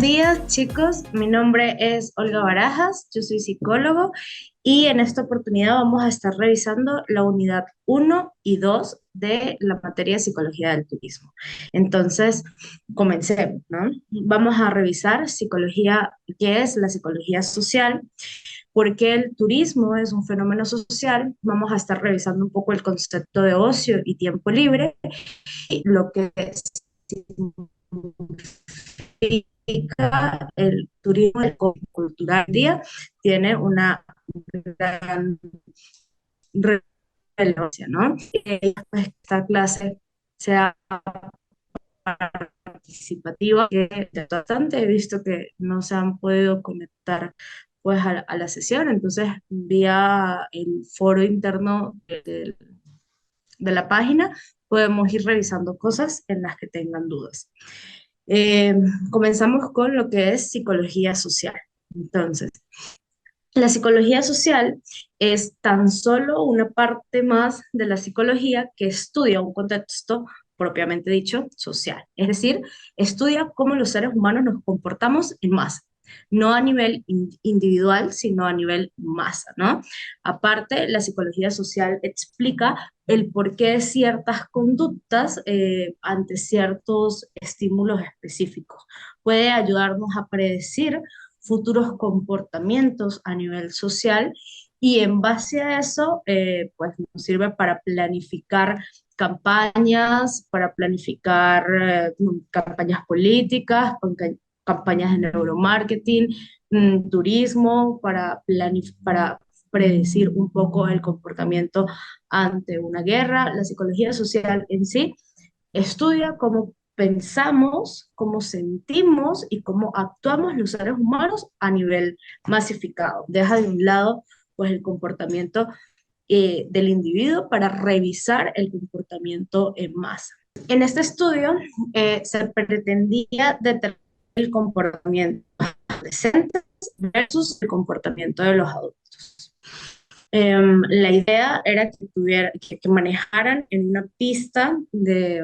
días, chicos. Mi nombre es Olga Barajas, yo soy psicólogo y en esta oportunidad vamos a estar revisando la unidad uno y 2 de la materia de Psicología del Turismo. Entonces, comencemos, ¿no? Vamos a revisar psicología, qué es la psicología social, por qué el turismo es un fenómeno social. Vamos a estar revisando un poco el concepto de ocio y tiempo libre, y lo que significa el turismo cultural día tiene una gran relevancia, ¿no? Esta clase sea participativa, que bastante he visto que no se han podido conectar pues a la sesión, entonces vía el foro interno de la página podemos ir revisando cosas en las que tengan dudas. Eh, Comenzamos con lo que es psicología social. Entonces, la psicología social es tan solo una parte más de la psicología que estudia un contexto propiamente dicho social. Es decir, estudia cómo los seres humanos nos comportamos en masa, no a nivel individual, sino a nivel masa, ¿no? Aparte, la psicología social explica el porqué de ciertas conductas ante ciertos estímulos específicos. Puede ayudarnos a predecir futuros comportamientos a nivel social y en base a eso, pues nos sirve para planificar campañas, para planificar campañas políticas, campañas de neuromarketing, turismo, para predecir un poco el comportamiento ante una guerra. La psicología social en sí estudia cómo pensamos, cómo sentimos y cómo actuamos los seres humanos a nivel masificado. Deja de un lado pues el comportamiento del individuo para revisar el comportamiento en masa. En este estudio se pretendía determinar el comportamiento de los adolescentes versus el comportamiento de los adultos. La idea era que manejaran en una pista de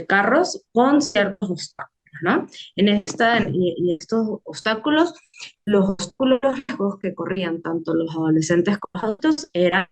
carros con ciertos obstáculos, ¿no? Y estos obstáculos, los obstáculos que corrían tanto los adolescentes como los adultos eran.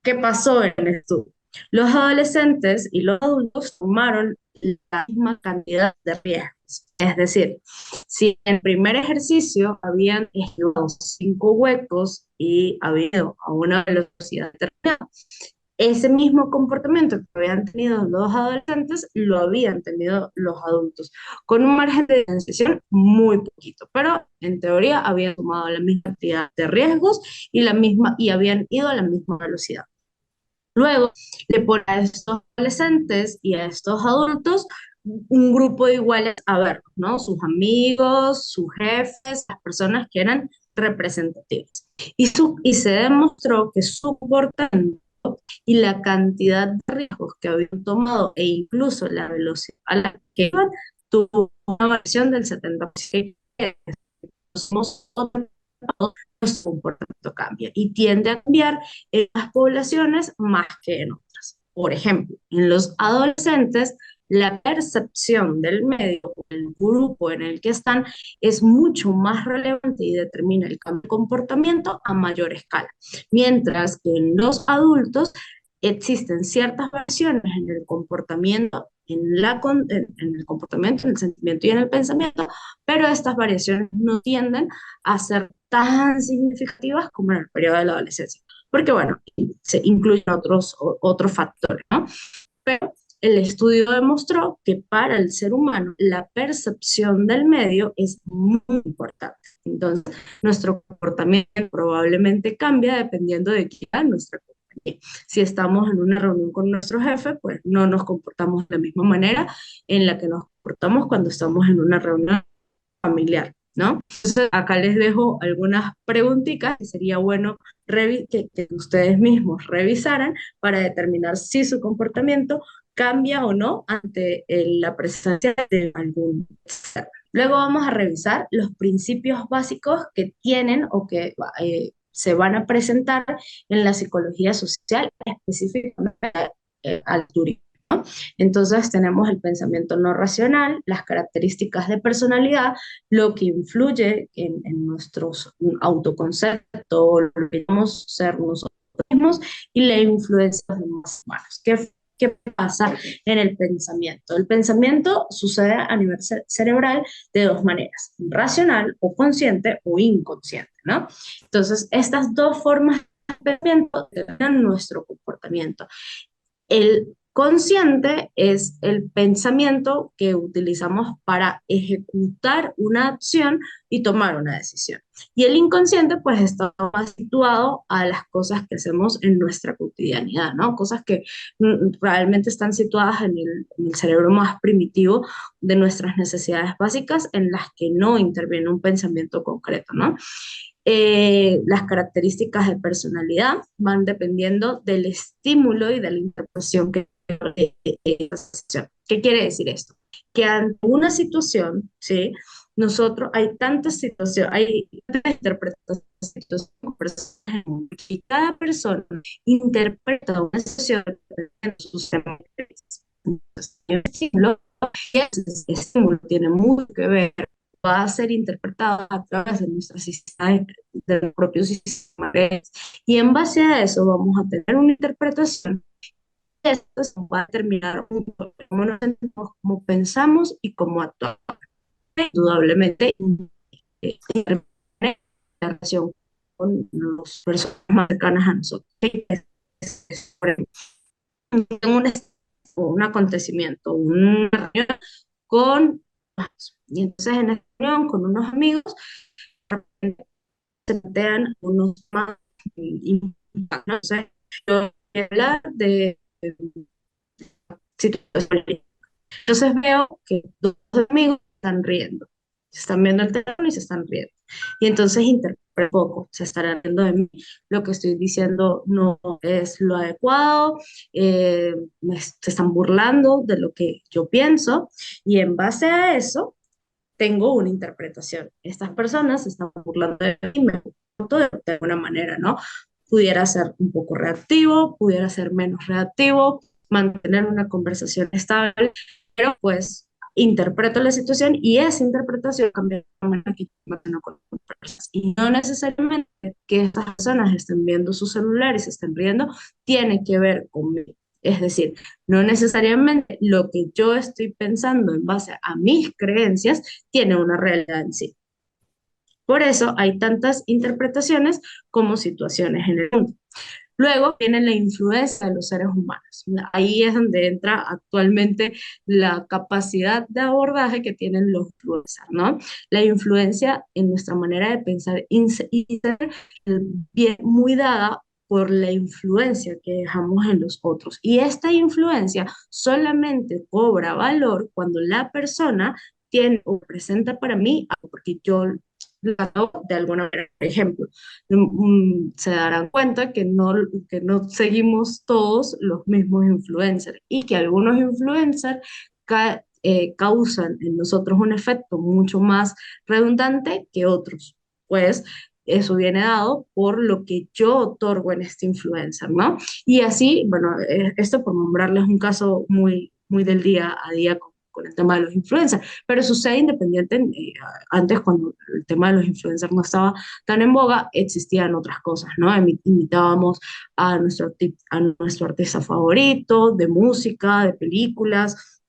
¿Qué pasó en esto? Los adolescentes y los adultos tomaron la misma cantidad de riesgos. Es decir, si en el primer ejercicio habían esquivado 5 huecos y habían ido a una velocidad determinada, ese mismo comportamiento que habían tenido los adolescentes lo habían tenido los adultos, con un margen de diferenciación muy poquito, pero en teoría habían tomado la misma cantidad de riesgos y habían ido a la misma velocidad. Luego le pone a estos adolescentes y a estos adultos un grupo de iguales a ver, ¿no? Sus amigos, sus jefes, las personas que eran representativas. Y se demostró que su comportamiento y la cantidad de riesgos que habían tomado e incluso la velocidad a la que iban tuvo una variación del 70%. Somos nuestro comportamiento cambia y tiende a cambiar en las poblaciones más que en otras. Por ejemplo, en los adolescentes, la percepción del medio, el grupo en el que están, es mucho más relevante y determina el cambio de comportamiento a mayor escala. Mientras que en los adultos existen ciertas versiones en el comportamiento, en el comportamiento, en el sentimiento y en el pensamiento, pero estas variaciones no tienden a ser tan significativas como en el periodo de la adolescencia, porque bueno, se incluyen otros factores, ¿no? Pero el estudio demostró que para el ser humano la percepción del medio es muy importante. Entonces, nuestro comportamiento probablemente cambia dependiendo de quién es nuestra compañía. Si estamos en una reunión con nuestro jefe, pues no nos comportamos de la misma manera en la que nos comportamos cuando estamos en una reunión familiar, ¿no? Entonces, acá les dejo algunas preguntitas que sería bueno que ustedes mismos revisaran para determinar si su comportamiento cambia o no ante la presencia de algún externo. Luego vamos a revisar los principios básicos que tienen o que se van a presentar en la psicología social, específicamente al turismo. Entonces tenemos el pensamiento no racional, las características de personalidad, lo que influye en nuestros autoconceptos, lo que queremos ser nosotros mismos y la influencia de los demás humanos. ¿Qué pasa en el pensamiento? El pensamiento sucede a nivel cerebral de dos maneras, racional o consciente o inconsciente, ¿no? Entonces, estas dos formas de pensamiento determinan nuestro comportamiento. El consciente es el pensamiento que utilizamos para ejecutar una acción y tomar una decisión. Y el inconsciente, pues, está más situado a las cosas que hacemos en nuestra cotidianidad, ¿no? Cosas que realmente están situadas en el cerebro más primitivo de nuestras necesidades básicas, en las que no interviene un pensamiento concreto, ¿no? Las características de personalidad van dependiendo del estímulo y de la interpretación que ¿Qué quiere decir esto? Que ante una situación, ¿sí? Nosotros, hay tantas situaciones, hay tantas interpretaciones de y cada persona interpreta una situación en su sistema. Entonces, el estímulo, y ese estímulo tiene mucho que ver, va a ser interpretado a través de nuestro sistema, del propio sistema. Y en base a eso vamos a tener una interpretación. Esto va a determinar un poco cómo nos sentimos, cómo pensamos y cómo actuamos. Indudablemente, la relación con las personas más cercanas a nosotros. Por ejemplo, tengo un acontecimiento, una reunión con, y entonces en esta reunión con unos amigos, se plantean unos más impactos. No sé, yo voy a hablar de situaciones. Entonces veo que dos amigos están riendo, se están viendo el teléfono y se están riendo. Y entonces interpreto un poco, se estarán riendo de mí. Lo que estoy diciendo no es lo adecuado, se están burlando de lo que yo pienso y en base a eso tengo una interpretación. Estas personas se están burlando de mí, me comporto de alguna manera, ¿no? Pudiera ser un poco reactivo, pudiera ser menos reactivo, mantener una conversación estable, pero pues interpreto la situación y esa interpretación cambia la manera que yo me relaciono con las personas. Y no necesariamente que estas personas estén viendo su celular y se estén riendo, tiene que ver conmigo. Es decir, no necesariamente lo que yo estoy pensando en base a mis creencias tiene una realidad en sí. Por eso hay tantas interpretaciones como situaciones en el mundo. Luego viene la influencia de los seres humanos. Ahí es donde entra actualmente la capacidad de abordaje que tienen los influencers, ¿no? La influencia en nuestra manera de pensar y ser bien muy dada por la influencia que dejamos en los otros. Y esta influencia solamente cobra valor cuando la persona tiene o presenta para mí algo, porque yo lo hago de alguna manera. Por ejemplo, se darán cuenta que no seguimos todos los mismos influencers y que algunos influencers causan en nosotros un efecto mucho más redundante que otros. Pues eso viene dado por lo que yo otorgo en este influencer, ¿no? Y así, bueno, esto por nombrarles un caso muy, muy del día a día con el tema de los influencers, pero sucede independiente, antes cuando el tema de los influencers no estaba tan en boga, existían otras cosas, ¿no? Imitábamos a nuestro artista favorito, de música, de películas,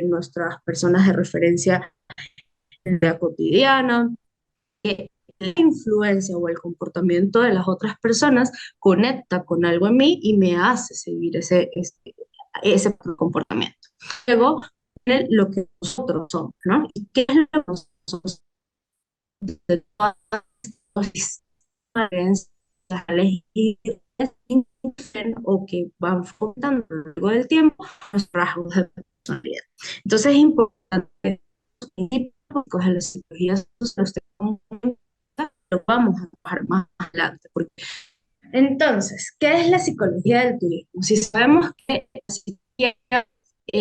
nuestras personas de referencia en la cotidiana. La influencia o el comportamiento de las otras personas conecta con algo en mí y me hace seguir ese comportamiento. Luego, viene lo que nosotros somos, ¿no? ¿Y qué es lo que nosotros de todas las creencias o que van fomentando a lo largo del tiempo nuestros rasgos de personalidad? Entonces es importante que los de la psicología los tengamos en cuenta, lo vamos a trabajar más adelante. Entonces, ¿qué es la psicología del turismo? Si sabemos que la psicología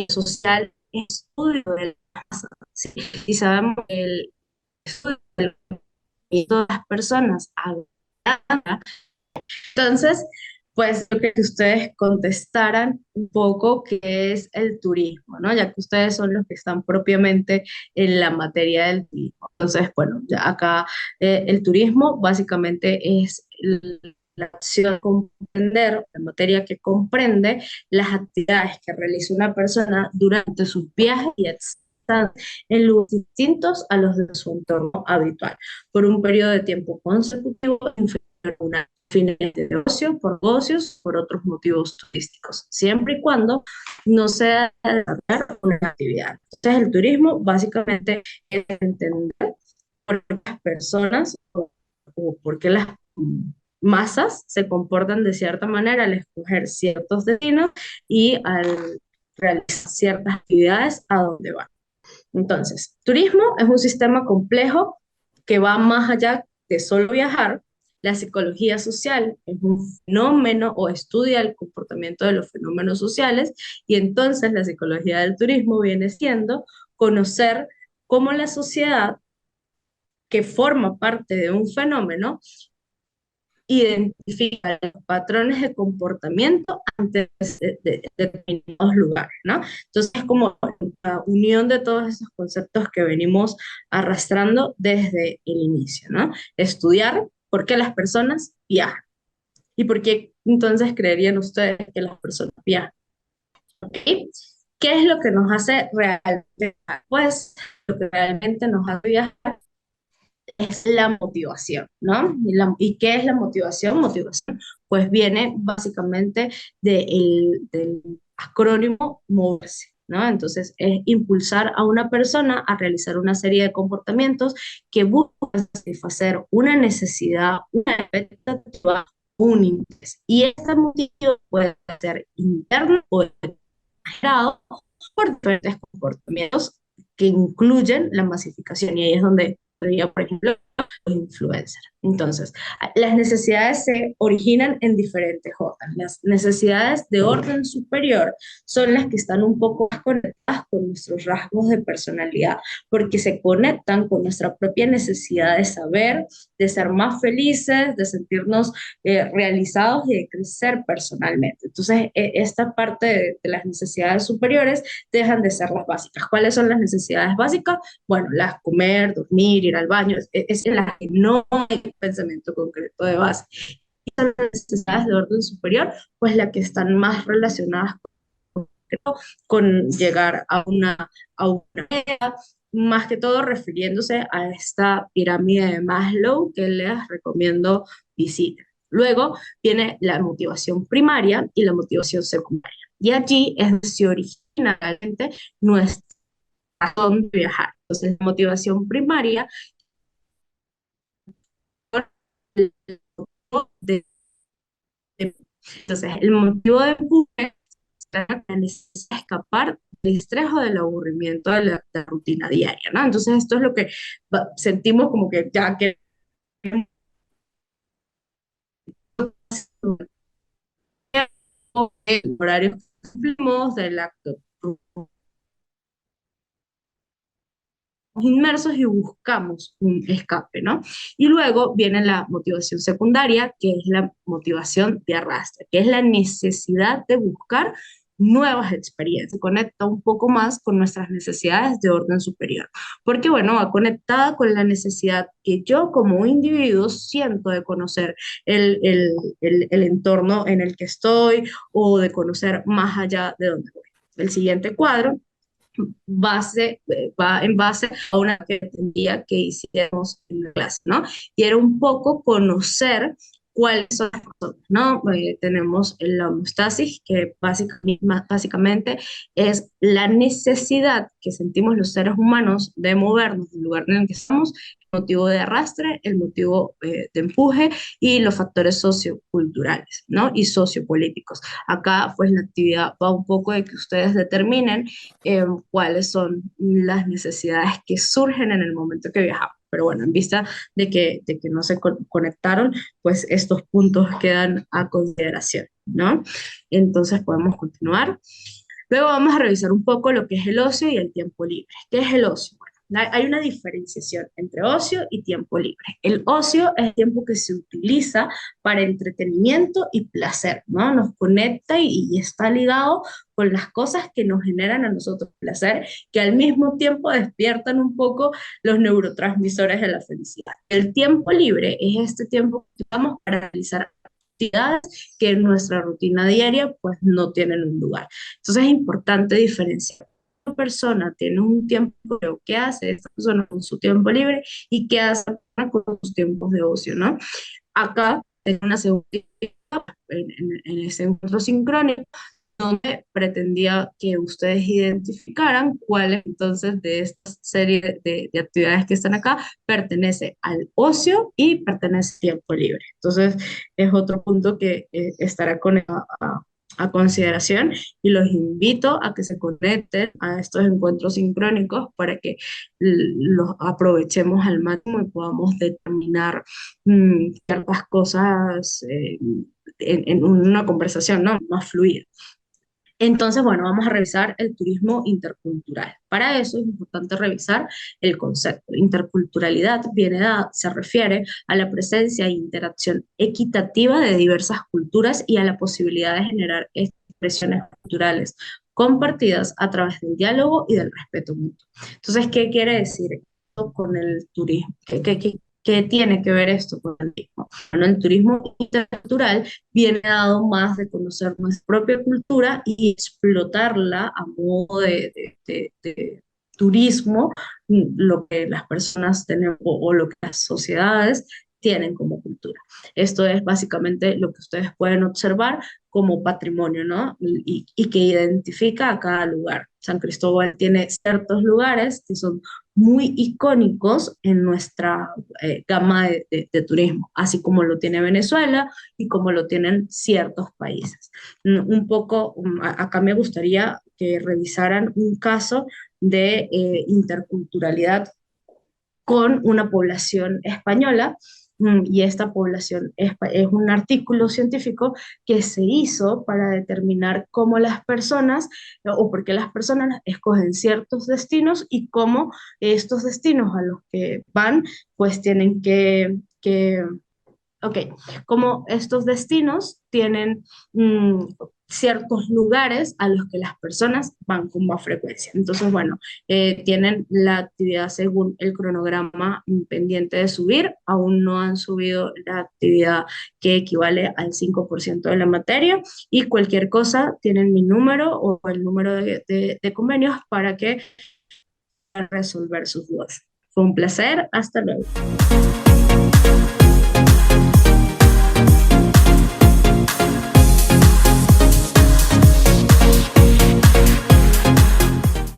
social es estudio de la masa, ¿sí? Y sabemos que el estudio de todas las personas, entonces, Pues lo que ustedes contestaran un poco qué es el turismo, ¿no? Ya que ustedes son los que están propiamente en la materia del turismo. Entonces, bueno, ya acá el turismo básicamente es la acción de comprender, la materia que comprende las actividades que realiza una persona durante sus viajes y estancias en lugares distintos a los de su entorno habitual, por un periodo de tiempo consecutivo inferior a un año, fines de negocio, por negocios, por otros motivos turísticos, siempre y cuando no sea desarrollar una actividad. Entonces, el turismo básicamente es entender por qué las personas o por qué las masas se comportan de cierta manera al escoger ciertos destinos y al realizar ciertas actividades a donde van. Entonces, turismo es un sistema complejo que va más allá de solo viajar. La psicología social es un fenómeno o estudia el comportamiento de los fenómenos sociales y entonces la psicología del turismo viene siendo conocer cómo la sociedad que forma parte de un fenómeno identifica los patrones de comportamiento ante determinados lugares, ¿no? Entonces es como la unión de todos esos conceptos que venimos arrastrando desde el inicio, ¿no? Estudiar por qué las personas viajan y por qué entonces creerían ustedes que las personas viajan, ¿ok? ¿Qué es lo que nos hace realmente viajar? Pues lo que realmente nos hace viajar es la motivación, ¿no? ¿Y qué es la motivación? Motivación, pues viene básicamente del acrónimo moverse, ¿no? Entonces, es impulsar a una persona a realizar una serie de comportamientos que buscan satisfacer una necesidad, una expectativa, un interés. Y este motivo puede ser interno o exagerado por diferentes comportamientos que incluyen la masificación. Y ahí es donde podría, por ejemplo, los influencers. Entonces, las necesidades se originan en diferentes órdenes. Las necesidades de orden superior son las que están un poco más conectadas con nuestros rasgos de personalidad, porque se conectan con nuestra propia necesidad de saber, de ser más felices, de sentirnos realizados y de crecer personalmente. Entonces, esta parte de las necesidades superiores dejan de ser las básicas. ¿Cuáles son las necesidades básicas? Bueno, las comer, dormir, ir al baño, es en las que no hay pensamiento concreto de base. Y las necesidades de orden superior, pues las que están más relacionadas con llegar a una meta, más que todo refiriéndose a esta pirámide de Maslow que les recomiendo visiten. Luego viene la motivación primaria y la motivación secundaria. Y allí es donde se origina realmente nuestra razón de viajar. Entonces, la motivación primaria, de, entonces, el motivo de empuje la necesidad de escapar del estrés o del aburrimiento de la rutina diaria, ¿no? Entonces, esto es lo que sentimos como que ya que el horario que cumplimos, del acto inmersos y buscamos un escape, ¿no? Y luego viene la motivación secundaria, que es la motivación de arrastre, que es la necesidad de buscar nuevas experiencias, conecta un poco más con nuestras necesidades de orden superior, porque bueno, va conectada con la necesidad que yo como individuo siento de conocer el entorno en el que estoy o de conocer más allá de donde voy. El siguiente cuadro va en base a una teoría que hicimos en la clase, ¿no? Y era un poco conocer cuáles son las cosas, ¿no? Tenemos la homeostasis, que básicamente es la necesidad que sentimos los seres humanos de movernos del lugar en el que estamos, el motivo de arrastre, el motivo de empuje y los factores socioculturales, ¿no? Y sociopolíticos. Acá, pues, la actividad va un poco de que ustedes determinen cuáles son las necesidades que surgen en el momento que viajamos. Pero bueno, en vista de que no se conectaron, pues estos puntos quedan a consideración, ¿no? Entonces podemos continuar. Luego vamos a revisar un poco lo que es el ocio y el tiempo libre. ¿Qué es el ocio? Hay una diferenciación entre ocio y tiempo libre. El ocio es el tiempo que se utiliza para entretenimiento y placer, ¿no? Nos conecta y está ligado con las cosas que nos generan a nosotros placer, que al mismo tiempo despiertan un poco los neurotransmisores de la felicidad. El tiempo libre es este tiempo que usamos para realizar actividades que en nuestra rutina diaria pues no tienen un lugar. Entonces es importante diferenciar. Una persona tiene un tiempo libre, ¿qué hace esta persona con su tiempo libre y qué hace con sus tiempos de ocio, ¿no? Acá en una segunda etapa, en ese encuentro sincrónico, donde pretendía que ustedes identificaran cuáles entonces de esta serie de actividades que están acá pertenece al ocio y pertenece al tiempo libre. Entonces, es otro punto que estará conectado a consideración y los invito a que se conecten a estos encuentros sincrónicos para que los aprovechemos al máximo y podamos determinar ciertas cosas en una conversación, ¿no? Más fluida. Entonces, bueno, vamos a revisar el turismo intercultural. Para eso es importante revisar el concepto. Interculturalidad se refiere a la presencia e interacción equitativa de diversas culturas y a la posibilidad de generar expresiones culturales compartidas a través del diálogo y del respeto mutuo. Entonces, ¿qué quiere decir esto con el turismo? ¿Qué tiene que ver esto con el turismo? Bueno, el turismo intercultural viene dado más de conocer nuestra propia cultura y explotarla a modo de turismo, lo que las personas tenemos o lo que las sociedades tienen como cultura. Esto es básicamente lo que ustedes pueden observar como patrimonio, ¿no? Y que identifica a cada lugar. San Cristóbal tiene ciertos lugares que son muy icónicos en nuestra gama de turismo, así como lo tiene Venezuela y como lo tienen ciertos países. Un poco, acá me gustaría que revisaran un caso de interculturalidad con una población española. Y esta población es un artículo científico que se hizo para determinar cómo las personas o por qué las personas escogen ciertos destinos y cómo estos destinos a los que van pues tienen que Ok, como estos destinos tienen ciertos lugares a los que las personas van con más frecuencia. Entonces, bueno, tienen la actividad según el cronograma pendiente de subir. Aún no han subido la actividad que equivale al 5% de la materia y cualquier cosa tienen mi número o el número de convenios para que puedan resolver sus dudas. Fue un placer. Hasta luego.